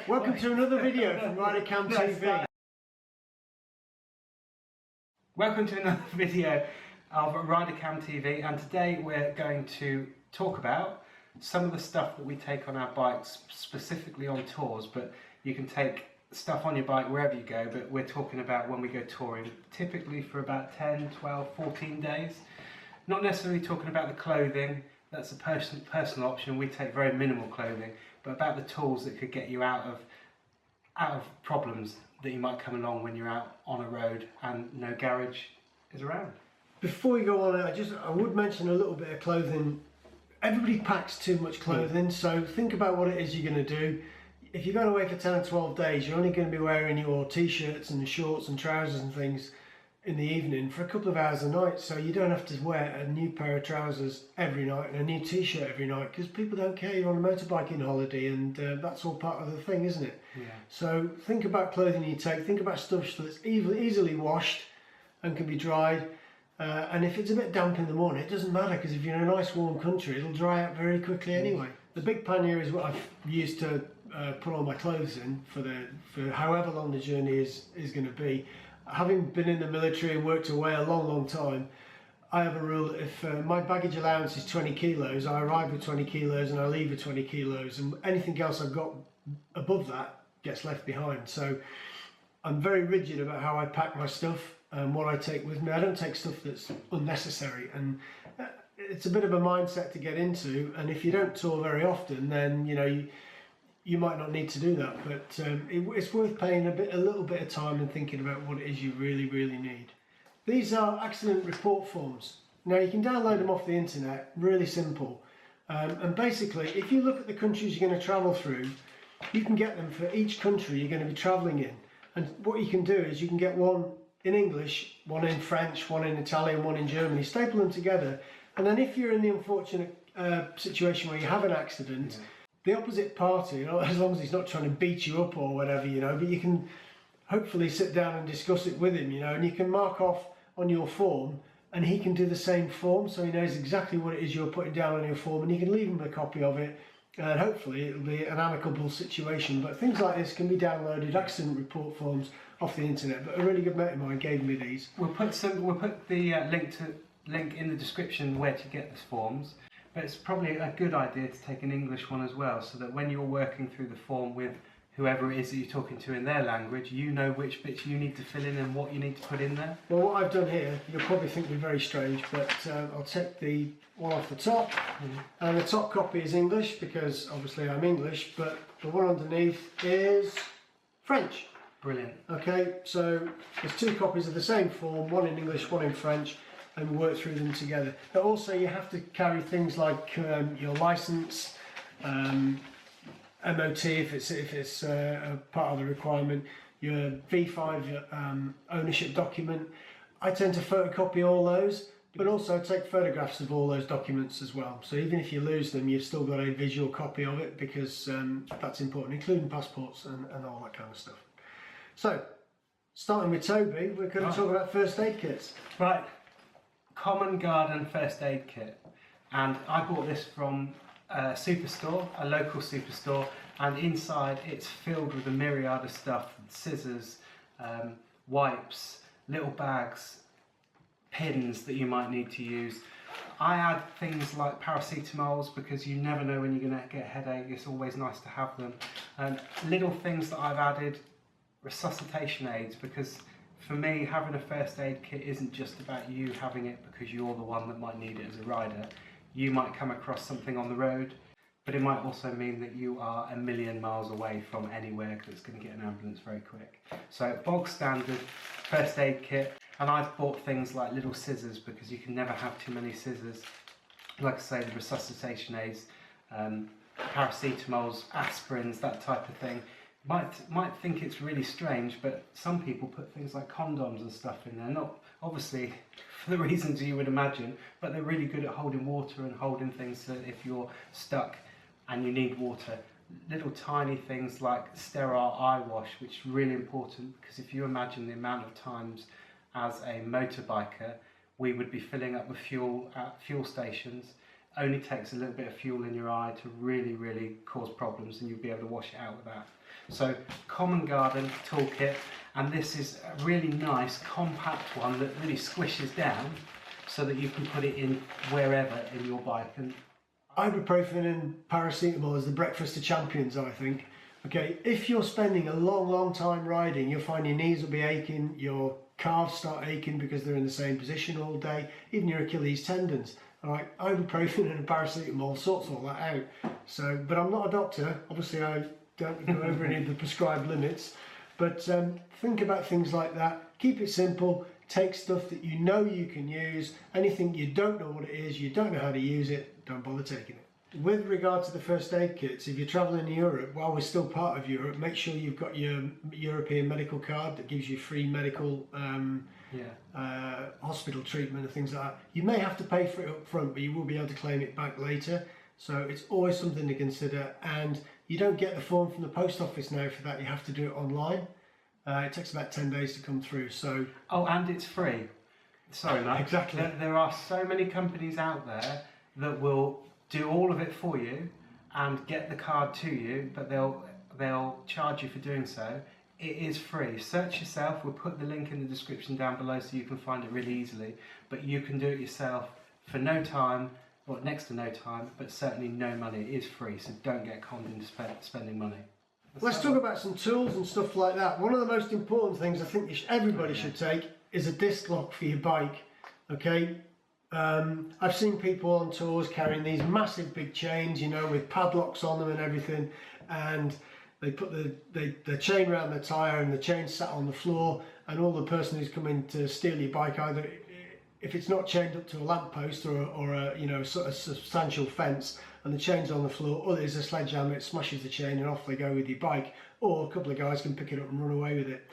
Welcome to another video from RiderCamTV. Welcome to another video of RiderCamTV, and today we're going to talk about some of the stuff that we take on our bikes, specifically on tours, but you can take stuff on your bike wherever you go, but we're talking about when we go touring, typically for about 10, 12, 14 days. Not necessarily talking about the clothing, that's a personal option, we take very minimal clothing, but about the tools that could get you out of problems that you might come along when you're out on a road and no garage is around. Before we go on, I would mention a little bit of clothing. Everybody packs too much clothing, so think about what it is you're going to do. If you're going away for 10 or 12 days, you're only going to be wearing your t-shirts and shorts and trousers and things in the evening for a couple of hours a night, so you don't have to wear a new pair of trousers every night and a new t-shirt every night, because people don't care you're on a motorbiking holiday, and that's all part of the thing, isn't it? Yeah. So think about clothing you take, think about stuff that's easily washed and can be dried, and if it's a bit damp in the morning, it doesn't matter, because if you're in a nice warm country, it'll dry out very quickly anyway. The big pannier is what I've used to put all my clothes in for however long the journey is going to be. Having been in the military and worked away a long time, I have a rule that if my baggage allowance is 20 kilos, I arrive with 20 kilos and I leave with 20 kilos, and anything else I've got above that gets left behind. So I'm very rigid about how I pack my stuff and what I take with me. I don't take stuff that's unnecessary, and it's a bit of a mindset to get into, and if you don't tour very often, then you might not need to do that, but it's worth paying a little bit of time and thinking about what it is you really need. These are accident report forms. Now you can download them off the internet, really simple. And basically, if you look at the countries you're going to travel through, you can get them for each country you're going to be travelling in. And what you can do is you can get one in English, one in French, one in Italian, one in Germany, staple them together, and then if you're in the unfortunate situation where you have an accident, the opposite party, as long as he's not trying to beat you up or whatever, but you can hopefully sit down and discuss it with him, and you can mark off on your form, and he can do the same form, so he knows exactly what it is you're putting down on your form, and you can leave him a copy of it, and hopefully it'll be an amicable situation. But things like this can be downloaded, accident report forms, off the internet. But a really good mate of mine gave me these. We'll put the link in the description where to get these forms. But it's probably a good idea to take an English one as well, so that when you're working through the form with whoever it is that you're talking to in their language, you know which bits you need to fill in and what you need to put in there. Well, what I've done here, you'll probably think me very strange, but I'll take the one off the top, and the top copy is English, because obviously I'm English, but the one underneath is French. Brilliant. Okay, so there's two copies of the same form, one in English, one in French, and we work through them together. But also you have to carry things like your license, MOT if it's a part of the requirement, your V5 ownership document. I tend to photocopy all those, but also take photographs of all those documents as well. So even if you lose them, you've still got a visual copy of it, because that's important, including passports and all that kind of stuff. So, starting with Toby, we're going to talk about first aid kits. Right. Common garden first aid kit, and I bought this from a superstore, a local superstore, and inside it's filled with a myriad of stuff: scissors, wipes, little bags, pins that you might need to use. I add things like paracetamols, because you never know when you're going to get a headache. It's always nice to have them. Little things that I've added: resuscitation aids, because for me, having a first aid kit isn't just about you having it because you're the one that might need it as a rider. You might come across something on the road, but it might also mean that you are a million miles away from anywhere that's going to get an ambulance very quick. So bog standard first aid kit, and I've bought things like little scissors, because you can never have too many scissors. Like I say, the resuscitation aids, paracetamols, aspirins, that type of thing. Might think it's really strange, but some people put things like condoms and stuff in there, not obviously for the reasons you would imagine, but they're really good at holding water and holding things, so that if you're stuck and you need water. Little tiny things like sterile eye wash, which is really important, because if you imagine the amount of times as a motorbiker we would be filling up with fuel at fuel stations, only takes a little bit of fuel in your eye to really cause problems, and you'll be able to wash it out with that. So common garden toolkit, and this is a really nice compact one that really squishes down so that you can put it in wherever in your bike. And ibuprofen and paracetamol is the breakfast of champions, I think. Okay, if you're spending a long time riding, you'll find your knees will be aching, your calves start aching because they're in the same position all day, even your Achilles tendons. All right, ibuprofen and paracetamol sorts all that out. So, but I'm not a doctor. Obviously, I don't go over any of the prescribed limits. But think about things like that. Keep it simple. Take stuff that you know you can use. Anything you don't know what it is, you don't know how to use it, don't bother taking it. With regard to the first aid kits, if you're travelling in Europe, while we're still part of Europe, make sure you've got your European medical card that gives you free medical hospital treatment and things like that. You may have to pay for it up front, but you will be able to claim it back later. So it's always something to consider. And you don't get the form from the post office now for that. You have to do it online. It takes about 10 days to come through. So and it's free. Sorry, Matt. Exactly. There are so many companies out there that will do all of it for you and get the card to you, but they'll charge you for doing so. It is free. Search yourself. We'll put the link in the description down below so you can find it really easily. But you can do it yourself for no time, or next to no time, but certainly no money. It is free, so don't get conned into spending money. Let's talk about some tools and stuff like that. One of the most important things I think everybody should take is a disc lock for your bike. Okay, I've seen people on tours carrying these massive big chains, you know, with padlocks on them and everything, and they put the chain around the tyre and the chain sat on the floor, and all the person who's coming to steal your bike, either if it's not chained up to a lamppost or a you know sort of substantial fence and the chain's on the floor, or there's a sledgehammer, it smashes the chain and off they go with your bike, or a couple of guys can pick it up and run away with it.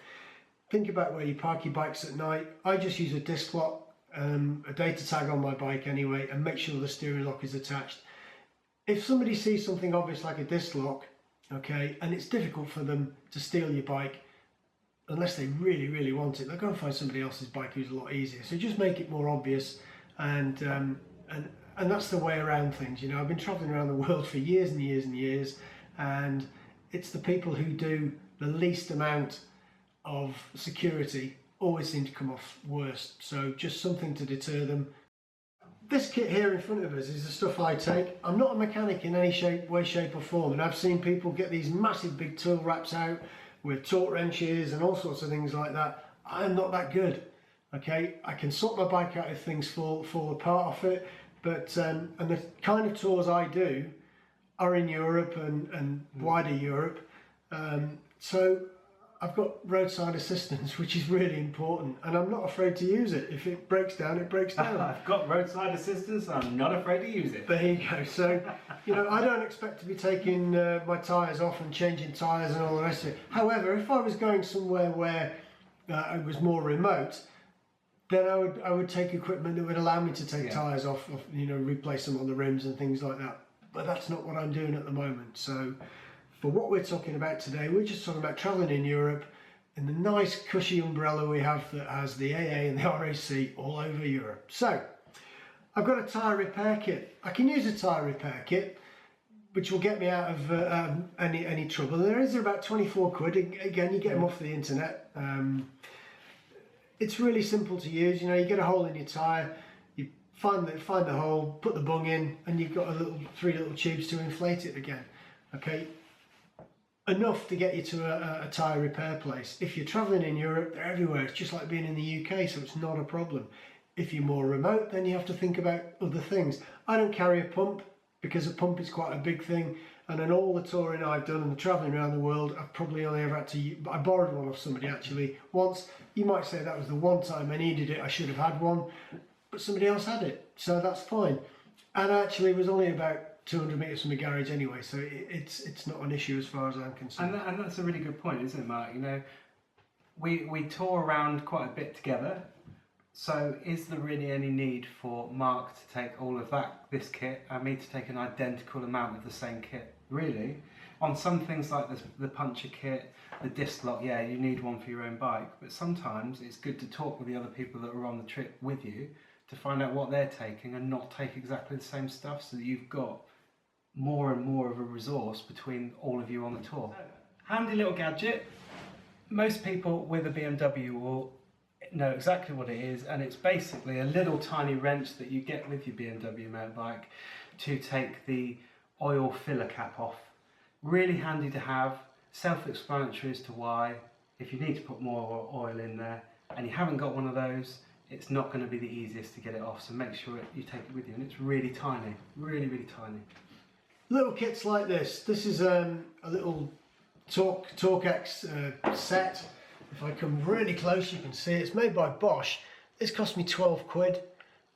Think about where you park your bikes at night. I just use a disc lock, a data tag on my bike anyway, and make sure the steering lock is attached. If somebody sees something obvious like a disc lock, okay, and it's difficult for them to steal your bike, unless they really want it, they'll go and find somebody else's bike who's a lot easier. So just make it more obvious, and that's the way around things. You know, I've been traveling around the world for years and years, and it's the people who do the least amount of security always seem to come off worst. So just something to deter them. This kit here in front of us is the stuff I take. I'm not a mechanic in any way, shape or form, and I've seen people get these massive big tool wraps out with torque wrenches and all sorts of things like that. I'm not that good. Okay, I can sort my bike out if things fall apart off it, but and the kind of tours I do are in Europe and wider Europe, so I've got roadside assistance, which is really important, and I'm not afraid to use it. If it breaks down, it breaks down. I've got roadside assistance, I'm not afraid to use it. There you go. So, you know, I don't expect to be taking my tyres off and changing tyres and all the rest of it. However, if I was going somewhere where it was more remote, then I would take equipment that would allow me to take tyres off, you know, replace them on the rims and things like that. But that's not what I'm doing at the moment. So for what we're talking about today, we're just talking about travelling in Europe in the nice cushy umbrella we have that has the AA and the RAC all over Europe. So I've got a tyre repair kit. I can use a tyre repair kit, which will get me out of any trouble. There is about 24 quid. Again, you get them off the internet. It's really simple to use. You know, you get a hole in your tyre, you find the hole, put the bung in, and you've got three little tubes to inflate it again. Okay, enough to get you to a tyre repair place. If you're travelling in Europe, they're everywhere. It's just like being in the UK, so it's not a problem. If you're more remote, then you have to think about other things. I don't carry a pump because a pump is quite a big thing, and in all the touring I've done and the travelling around the world, I've probably only ever had to, I borrowed one off somebody actually once. You might say that was the one time I needed it, I should have had one, but somebody else had it, so that's fine. And actually it was only about 200 metres from the garage anyway, so it's not an issue as far as I'm concerned. And that's a really good point, isn't it, Mark? You know, we tour around quite a bit together, so is there really any need for Mark to take all of this kit and me to take an identical amount of the same kit? Really? On some things like the puncture kit, the disc lock, yeah, you need one for your own bike, but sometimes it's good to talk with the other people that are on the trip with you to find out what they're taking and not take exactly the same stuff, so that you've got more and more of a resource between all of you on the tour. Handy little gadget. Most people with a BMW will know exactly what it is, and it's basically a little tiny wrench that you get with your BMW motorbike to take the oil filler cap off. Really handy to have, self-explanatory as to why. If you need to put more oil in there and you haven't got one of those, it's not going to be the easiest to get it off, so make sure you take it with you. And it's really tiny, really tiny. Little kits like this. This is a little Torque-X set. If I come really close, you can see it's made by Bosch. This cost me 12 quid.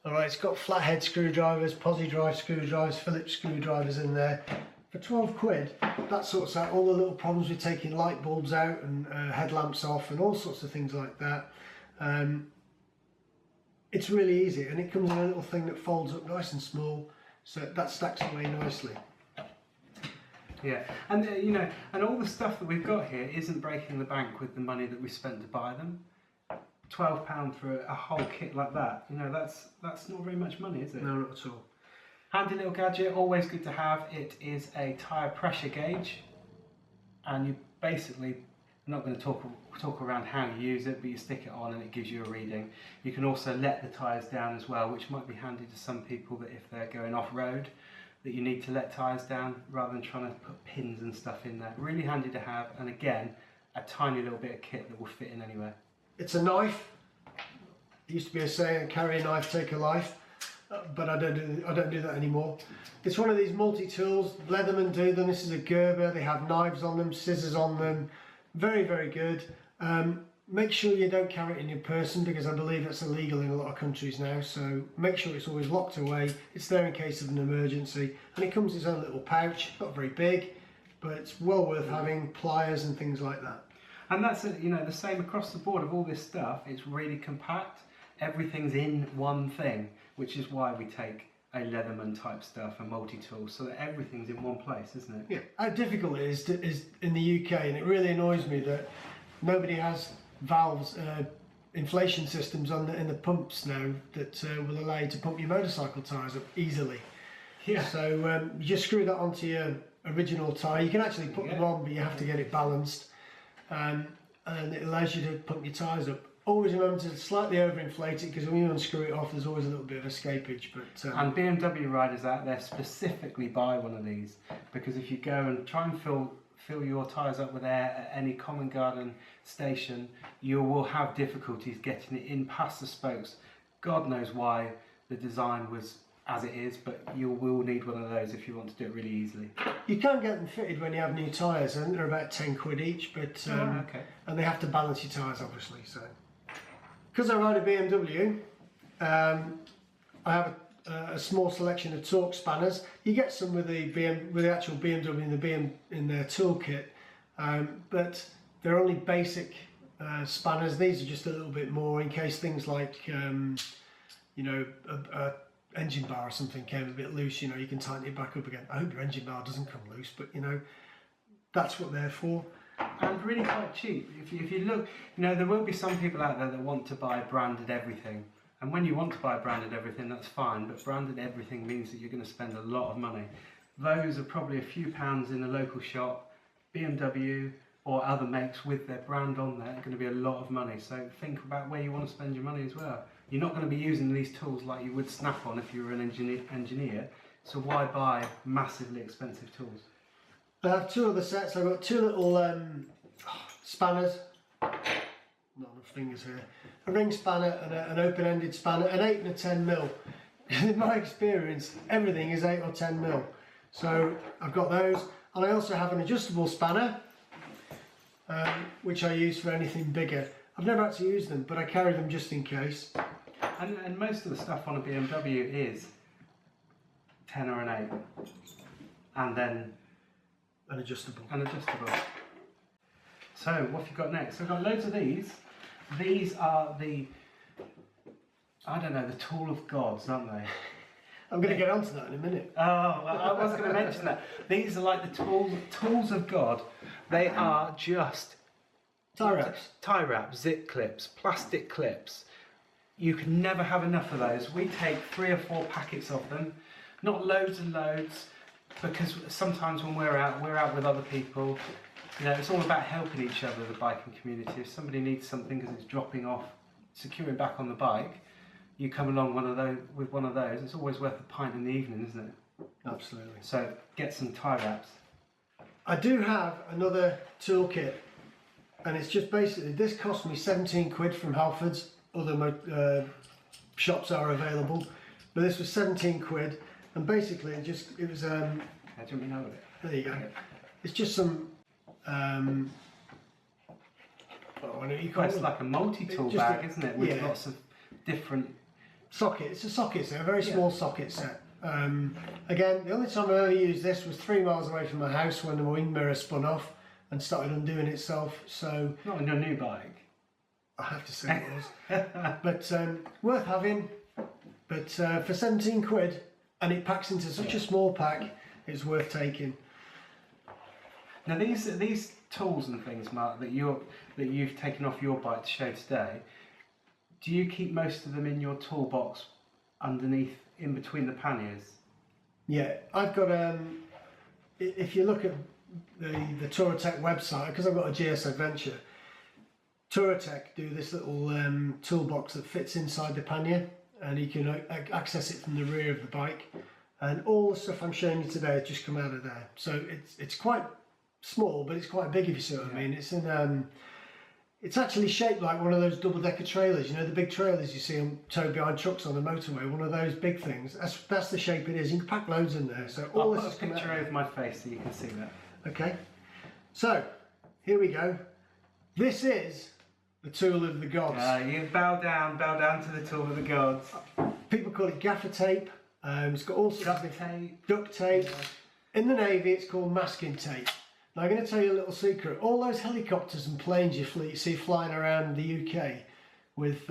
Alright, it's got flathead screwdrivers, posi drive screwdrivers, Phillips screwdrivers in there. For 12 quid, that sorts out all the little problems with taking light bulbs out and headlamps off and all sorts of things like that. It's really easy, and it comes in a little thing that folds up nice and small, so that stacks away nicely. Yeah, and you know, and all the stuff that we've got here isn't breaking the bank with the money that we spent to buy them. £12 for a whole kit like that, you know, that's not very much money, is it? No, not at all. Handy little gadget, always good to have. It is a tyre pressure gauge, and you basically, I'm not going to talk around how you use it, but you stick it on and it gives you a reading. You can also let the tyres down as well, which might be handy to some people that if they're going off-road, that you need to let tyres down rather than trying to put pins and stuff in there. Really handy to have, and again, a tiny little bit of kit that will fit in anywhere. It's a knife. It used to be a saying, carry a knife, take a life, but I don't do that anymore. It's one of these multi-tools. Leatherman do them. This is a Gerber. They have knives on them, scissors on them. Very good. Make sure you don't carry it in your person, because I believe that's illegal in a lot of countries now, so make sure it's always locked away. It's there in case of an emergency, and it comes in its own little pouch. Not very big, but it's well worth having. Pliers and things like that. And that's it, you know, the same across the board of all this stuff. It's really compact. Everything's in one thing, which is why we take a Leatherman type stuff, a multi-tool, so that everything's in one place, isn't it? Yeah. How difficult it is in the UK, and it really annoys me that nobody has valves, inflation systems in the pumps now that will allow you to pump your motorcycle tyres up easily. Yeah. So you just screw that onto your original tyre. You can actually put them on, but you have to get it balanced, and it allows you to pump your tyres up. Always remember to slightly overinflate it, because when you unscrew it off, there's always a little bit of escapage. But and BMW riders out there specifically buy one of these, because if you go and try and fill your tyres up with air at any common garden station, you will have difficulties getting it in past the spokes. God knows why the design was as it is, but you will need one of those if you want to do it really easily. You can get them fitted when you have new tyres, and they're about 10 quid each, but okay. And they have to balance your tyres, obviously. So, because I ride a BMW, I have a small selection of torque spanners. You get some with the actual BMW in their toolkit, but they're only basic spanners. These are just a little bit more in case things like you know, a engine bar or something came a bit loose. You know, you can tighten it back up again. I hope your engine bar doesn't come loose, but you know, that's what they're for. And really quite cheap. If you look, you know, there will be some people out there that want to buy branded everything. And when you want to buy branded everything, that's fine, but branded everything means that you're going to spend a lot of money. Those are probably a few pounds in a local shop. BMW or other makes with their brand on there are going to be a lot of money. So think about where you want to spend your money as well. You're not going to be using these tools like you would Snap-on if you were an engineer. So why buy massively expensive tools? I have two other sets. I've got two little spanners. Not enough fingers here. A ring spanner and an open-ended spanner, an 8 and a 10 mil. In my experience, everything is 8 or 10 mil. So I've got those, and I also have an adjustable spanner, which I use for anything bigger. I've never actually used them, but I carry them just in case. And most of the stuff on a BMW is 10 or an 8, and then an adjustable. So what have you got next? So I've got loads of these. These are the, I don't know, the tool of gods, aren't they? I'm going to get onto that in a minute. Oh, well, I was going to mention that. These are like the tools of God. They are just tie wraps, zip clips, plastic clips. you can never have enough of those. We take 3 or 4 packets of them, not loads and loads, because sometimes when we're out with other people. You know, it's all about helping each other, the biking community. If somebody needs something because it's dropping off, securing back on the bike, you come along with one of those. It's always worth a pint in the evening, isn't it? Absolutely. So get some tie wraps. I do have another toolkit, and it's just basically, this cost me 17 quid from Halfords. Other shops are available, but this was 17 quid, and basically it was I didn't know it. there you go. It's just some It's like a multi-tool bag, isn't it? With lots of different sockets. It's a socket set, a very small socket set. Again, the only time I ever used this was 3 miles away from my house when the wing mirror spun off and started undoing itself. So not on your new bike. I have to say it was, but worth having. But for 17 quid, and it packs into such a small pack, it's worth taking. Now these tools and things, Mark, that you've taken off your bike to show today, do you keep most of them in your toolbox underneath, in between the panniers? Yeah, I've got if you look at the Touratech website, because I've got a GS Adventure, Touratech do this little toolbox that fits inside the pannier, and you can access it from the rear of the bike, and all the stuff I'm showing you today has just come out of there. So it's quite small, but it's quite big, if you see what I mean. It's in it's actually shaped like one of those double-decker trailers. You know, the big trailers you see towed behind trucks on the motorway. One of those big things. That's the shape it is. You can pack loads in there. So all I'll this put a picture over my face so you can see that. Okay. So here we go. This is the tool of the gods. You bow down to the tool of the gods. People call it gaffer tape. It's got all sorts of duct tape. Yeah. In the Navy, it's called masking tape. Now, I'm going to tell you a little secret. All those helicopters and planes you see flying around the UK with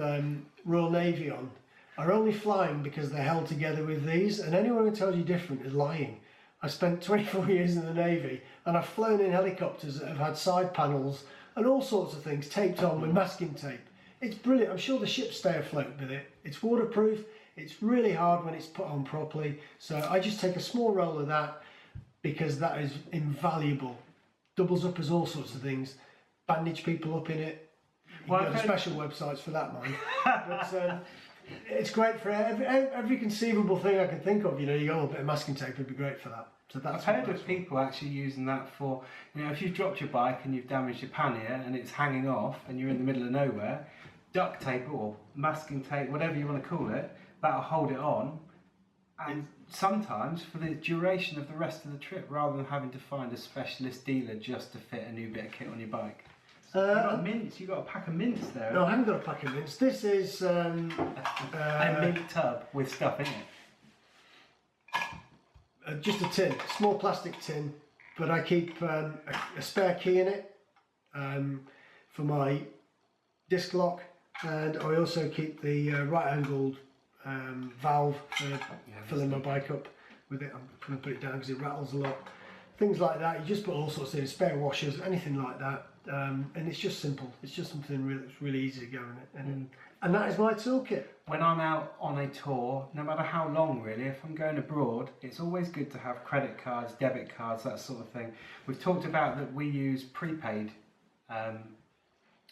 Royal Navy on are only flying because they're held together with these, and anyone who tells you different is lying. I spent 24 years in the Navy, and I've flown in helicopters that have had side panels and all sorts of things taped on with masking tape. It's brilliant. I'm sure the ships stay afloat with it. It's waterproof. It's really hard when it's put on properly. So I just take a small roll of that because that is invaluable. Doubles up as all sorts of things. Bandage people up in it. You can go to special websites for that, mind. But it's great for every conceivable thing I can think of. You know, you go, a bit of masking tape would be great for that. So that's I've heard of people actually using that for, you know, if you've dropped your bike and you've damaged your pannier and it's hanging off and you're in the middle of nowhere, duct tape or masking tape, whatever you want to call it, that'll hold it on. And sometimes for the duration of the rest of the trip, rather than having to find a specialist dealer just to fit a new bit of kit on your bike. You've got mints, you've got a pack of mints there. No, I haven't got a pack of mints. This is a mint tub with stuff in it. Just a tin, small plastic tin, but I keep a spare key in it for my disc lock, and I also keep the right-angled valve for filling my bike up with it. I'm going to put it down because it rattles a lot. Things like that. You just put all sorts of things, spare washers, anything like that, and it's just simple. It's just something really easy to go in it, and that is my toolkit. When I'm out on a tour, no matter how long really, if I'm going abroad, it's always good to have credit cards, debit cards, that sort of thing. We've talked about that we use prepaid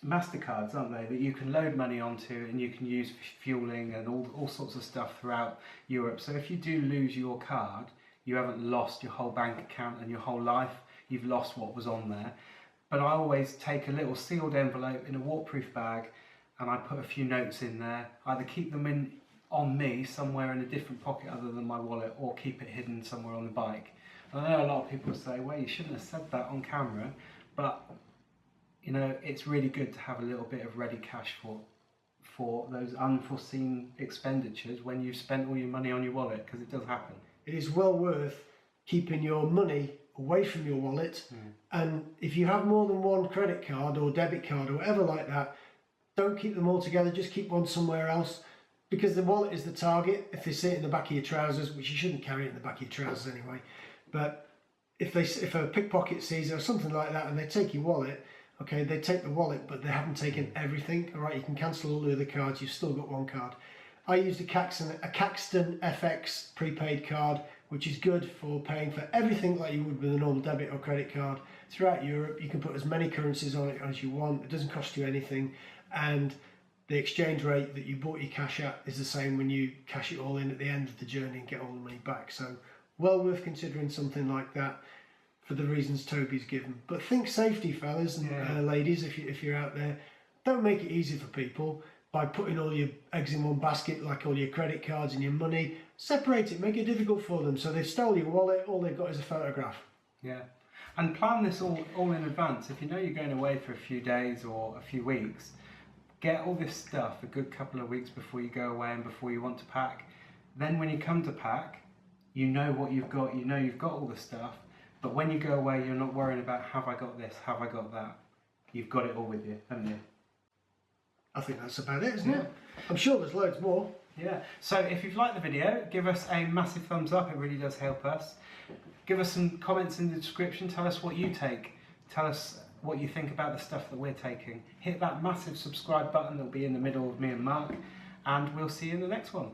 MasterCards, aren't they, that you can load money onto and you can use for fueling and all sorts of stuff throughout Europe. So if you do lose your card, you haven't lost your whole bank account and your whole life, you've lost what was on there. But I always take a little sealed envelope in a waterproof bag and I put a few notes in there, either keep them on me somewhere in a different pocket other than my wallet, or keep it hidden somewhere on the bike. And I know a lot of people say, well, you shouldn't have said that on camera, but you know, it's really good to have a little bit of ready cash for those unforeseen expenditures when you've spent all your money on your wallet, because it does happen. It is well worth keeping your money away from your wallet, and if you have more than one credit card or debit card or whatever like that, don't keep them all together, just keep one somewhere else, because the wallet is the target. If they sit in the back of your trousers, which you shouldn't carry it in the back of your trousers anyway, but if a pickpocket sees it or something like that and they take your wallet, Okay, they take the wallet, but they haven't taken everything. All right, you can cancel all the other cards. You've still got one card. I used a Caxton FX prepaid card, which is good for paying for everything like you would with a normal debit or credit card throughout Europe. You can put as many currencies on it as you want. It doesn't cost you anything, and the exchange rate that you bought your cash at is the same when you cash it all in at the end of the journey and get all the money back. So well worth considering something like that for the reasons Toby's given. But think safety, fellas and ladies, if you're out there. Don't make it easy for people by putting all your eggs in one basket, like all your credit cards and your money. Separate it, make it difficult for them. So they've stole your wallet, all they've got is a photograph. Yeah, and plan this all in advance. If you know you're going away for a few days or a few weeks, get all this stuff a good couple of weeks before you go away and before you want to pack. Then when you come to pack, you know what you've got, you know you've got all the stuff, but when you go away, you're not worrying about, have I got this, have I got that? You've got it all with you, haven't you? I think that's about it, isn't it? I'm sure there's loads more. Yeah, so if you've liked the video, give us a massive thumbs up, it really does help us. Give us some comments in the description, tell us what you take, tell us what you think about the stuff that we're taking. Hit that massive subscribe button that'll be in the middle of me and Mark, and we'll see you in the next one.